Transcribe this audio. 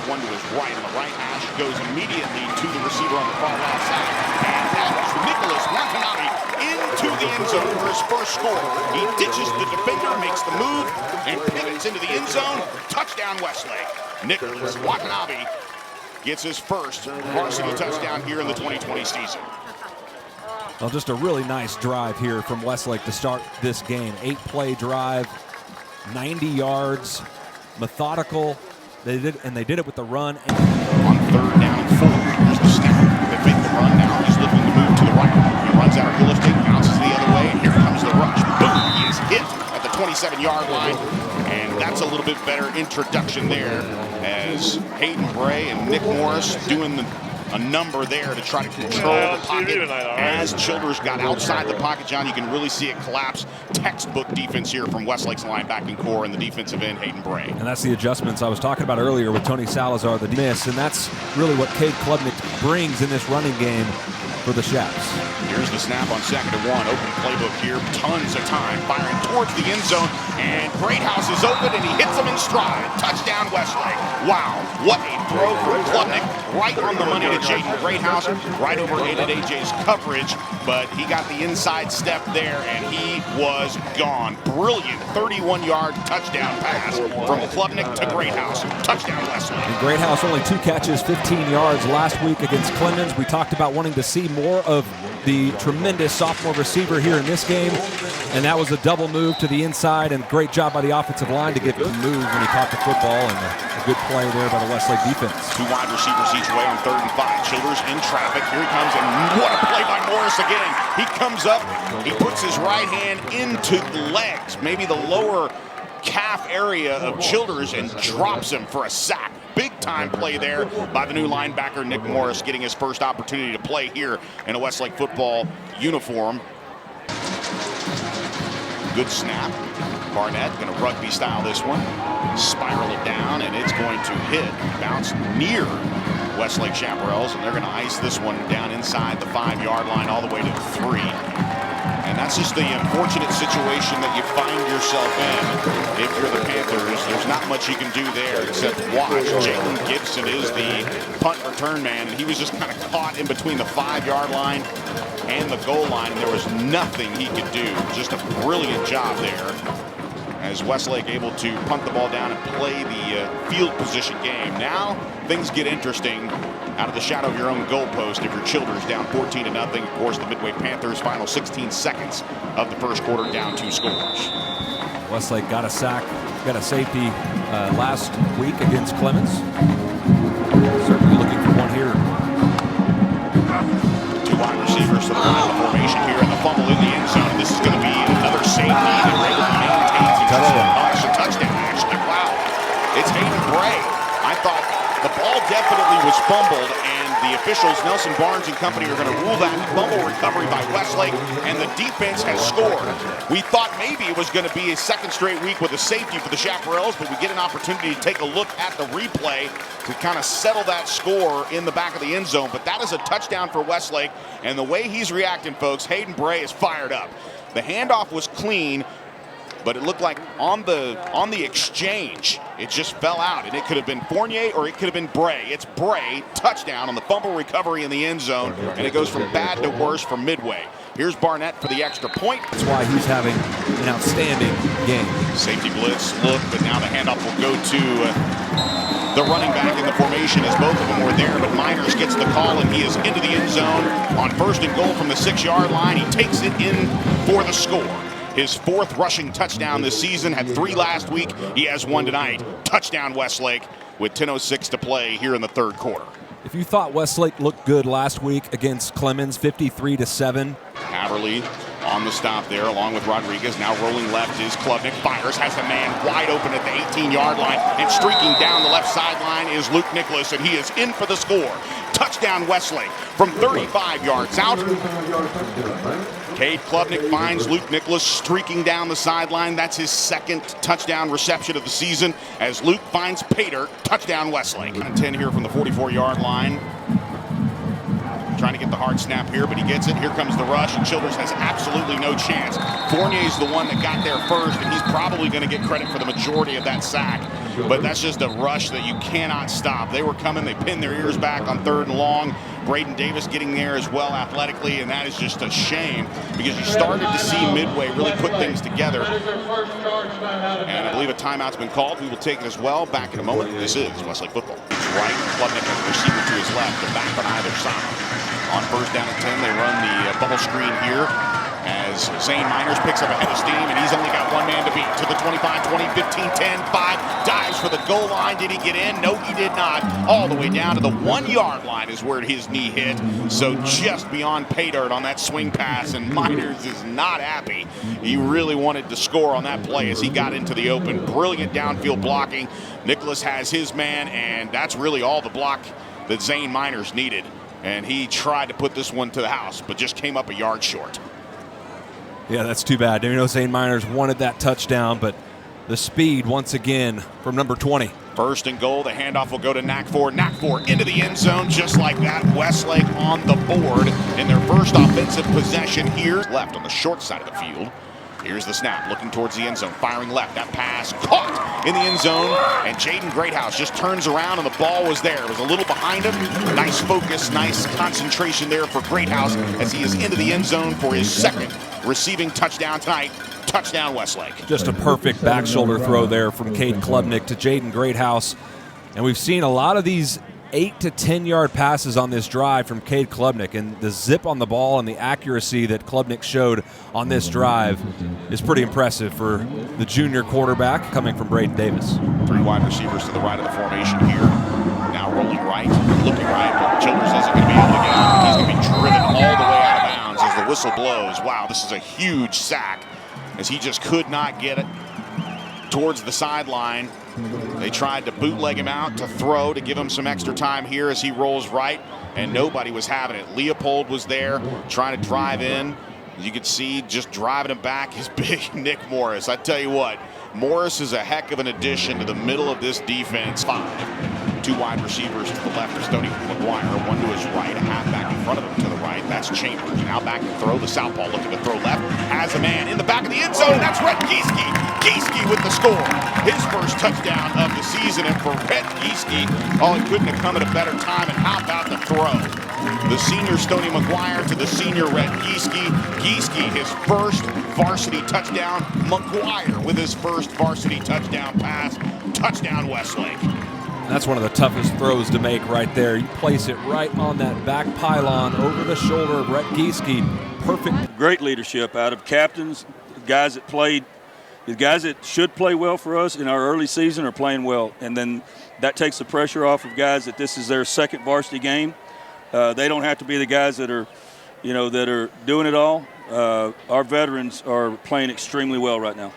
one to his right on the right hash, goes immediately to the receiver on the far left side. And that is Nicholas Watanabe into the end zone for his first score. He ditches the defender, makes the move, and pivots into the end zone. Touchdown Westlake. Nicholas Watanabe gets his first varsity touchdown here in the 2020 season. Well, just a really nice drive here from Westlake to start this game. 8-play drive, 90 yards, methodical. They did it with the run. On third down and 4, here's the snap. They make the run now. He's looking to move to the right. He runs out of real estate, bounces the other way, and here comes the rush. Boom! He is hit at the 27-yard line, and that's a little bit better introduction there as Hayden Bray and Nick Morris doing a number there to try to control the pocket. As Childers got outside the pocket, John, you can really see it collapse. Textbook defense here from Westlake's linebacking core and the defensive end, Hayden Bray. And that's the adjustments I was talking about earlier with Tony Salazar, the miss, and that's really what Klubnik brings in this running game for the Chaps. Here's the snap on 2nd and 1. Open playbook here. Tons of time. Firing towards the end zone. And Greathouse is open, and he hits him in stride. Touchdown, Westlake. Wow. What a throw from Klubnik. Right on the money to Jaden Greathouse. Right over AJ's coverage. But he got the inside step there, and he was gone. Brilliant 31-yard touchdown pass from Klubnik to Greathouse. Touchdown, Westlake. And Greathouse only 2 catches, 15 yards last week against Clemens. We talked about wanting to see more of the tremendous sophomore receiver here in this game, and that was a double move to the inside, and great job by the offensive line to get him to move when he caught the football, and a good play there by the Westlake defense. 2 wide receivers each way on 3rd and 5. Childers in traffic. Here he comes, and what a play by Morris again. He comes up, he puts his right hand into the legs, maybe the lower calf area of Childers, and drops him for a sack. Big-time play there by the new linebacker, Nick Morris, getting his first opportunity to play here in a Westlake football uniform. Good snap. Barnett going to rugby style this one. Spiral it down, and it's going to hit. Bounce near Westlake Chaparrals, and they're going to ice this one down inside the 5-yard line all the way to the 3. And that's just the unfortunate situation that you find yourself in if you're the Panthers. There's not much you can do there except watch. Jalen Gibson is the punt return man, and he was just kind of caught in between the 5-yard line and the goal line, and there was nothing he could do. Just a brilliant job there as Westlake able to punt the ball down and play the field position game. Now things get interesting out of the shadow of your own goalpost if your Childers down 14-0. Of course, the Midway Panthers final 16 seconds of the first quarter down 2 scores. Westlake got a sack, got a safety last week against Clemens. Certainly looking for one here. 2 wide receivers to the right of the formation here, and the fumble in the end zone. This is going to be another safety that Ray maintains. Touchdown, actually. Wow. It's Hayden Bray. I thought the ball definitely was fumbled, and the officials, Nelson Barnes and company, are going to rule that fumble recovery by Westlake, and the defense has scored. We thought maybe it was going to be a 2nd straight week with a safety for the Chaparrals, but we get an opportunity to take a look at the replay to kind of settle that score in the back of the end zone. But that is a touchdown for Westlake, and the way he's reacting, folks, Hayden Bray is fired up. The handoff was clean, but it looked like on the exchange, it just fell out, and it could have been Fournier or it could have been Bray. It's Bray, touchdown on the fumble recovery in the end zone, and it goes from bad to worse for Midway. Here's Barnett for the extra point. That's why he's having an outstanding game. Safety blitz look, but now the handoff will go to the running back in the formation as both of them were there, but Miners gets the call, and he is into the end zone on 1st and goal from the 6-yard line. He takes it in for the score. His 4th rushing touchdown this season, had 3 last week. He has 1 tonight. Touchdown Westlake with 10:06 to play here in the 3rd quarter. If you thought Westlake looked good last week against Clemens, 53-7. Haverly on the stop there along with Rodriguez. Now rolling left is Klubnik. Fires, has a man wide open at the 18-yard line, and streaking down the left sideline is Luke Nicholas, and he is in for the score. Touchdown Westlake from 35 yards out. Cade Klubnik finds Luke Nicholas streaking down the sideline. That's his 2nd touchdown reception of the season as Luke finds Pater. Touchdown Westlake. 10 here from the 44-yard line. Trying to get the hard snap here, but he gets it. Here comes the rush, and Childers has absolutely no chance. Fournier's the one that got there first, and he's probably going to get credit for the majority of that sack. but that's just a rush that you cannot stop. They were coming, they pinned their ears back on 3rd and long. Braden Davis getting there as well athletically, and that is just a shame because you started to see Midway really put things together. And I believe a timeout's been called. We will take it as well. Back in a moment. This is Westlake football. It's right. Klubnik has a receiver to his left, the back on either side. On 1st down and 10, they run the bubble screen here as Zane Miners picks up a head of steam, and he's only got one man to beat. To the 25, 20, 15, 10, 5, dives for the goal line. Did he get in? No, he did not. All the way down to the 1-yard line is where his knee hit. So just beyond pay dirt on that swing pass, and Miners is not happy. He really wanted to score on that play as he got into the open. Brilliant downfield blocking. Nicholas has his man, and that's really all the block that Zane Miners needed. And he tried to put this one to the house, but just came up a yard short. Yeah, that's too bad. You know, Zane Miners wanted that touchdown, but the speed once again from number 20. 1st and goal. The handoff will go to Nakfor. Nakfor into the end zone just like that. Westlake on the board in their first offensive possession here. Left on the short side of the field. Here's the snap, looking towards the end zone, firing left. That pass caught in the end zone, and Jaden Greathouse just turns around, and the ball was there. It was a little behind him. Nice focus, nice concentration there for Greathouse as he is into the end zone for his 2nd receiving touchdown tonight. Touchdown, Westlake. Just a perfect back shoulder throw there from Cade Klubnik to Jaden Greathouse. And we've seen a lot of these 8 to 10-yard passes on this drive from Cade Klubnik, and the zip on the ball and the accuracy that Klubnik showed on this drive is pretty impressive for the junior quarterback coming from Braden Davis. 3 wide receivers to the right of the formation here. Now rolling right, looking right, but Childers isn't going to be able to get out. He's going to be driven all the way out of bounds as the whistle blows. Wow, this is a huge sack as he just could not get it towards the sideline. They tried to bootleg him out to throw to give him some extra time here as he rolls right, and nobody was having it. Leopold was there trying to drive in. As you can see, just driving him back is big Nick Morris. I tell you what, Morris is a heck of an addition to the middle of this defense. 5. 2 wide receivers to the left are Stoney McGuire, 1 to his right, a halfback in front of him to the right. That's Chambers. Now back to throw. The southpaw looking to throw left. Has a man in the back of the end zone. That's Rhett Gieske. Gieske with the score. His first touchdown of the season. And for Rhett Gieske, it couldn't have come at a better time. And how about the throw? The senior Stoney McGuire to the senior Rhett Gieske. Gieske, his first varsity touchdown. McGuire with his first varsity touchdown pass. Touchdown, Westlake. That's one of the toughest throws to make right there. You place it right on that back pylon over the shoulder of Rhett Gieske. Perfect. Great leadership out of captains, guys that played, the guys that should play well for us in our early season are playing well. And then that takes the pressure off of guys that this is their 2nd varsity game. They don't have to be the guys that are, that are doing it all. Our veterans are playing extremely well right now.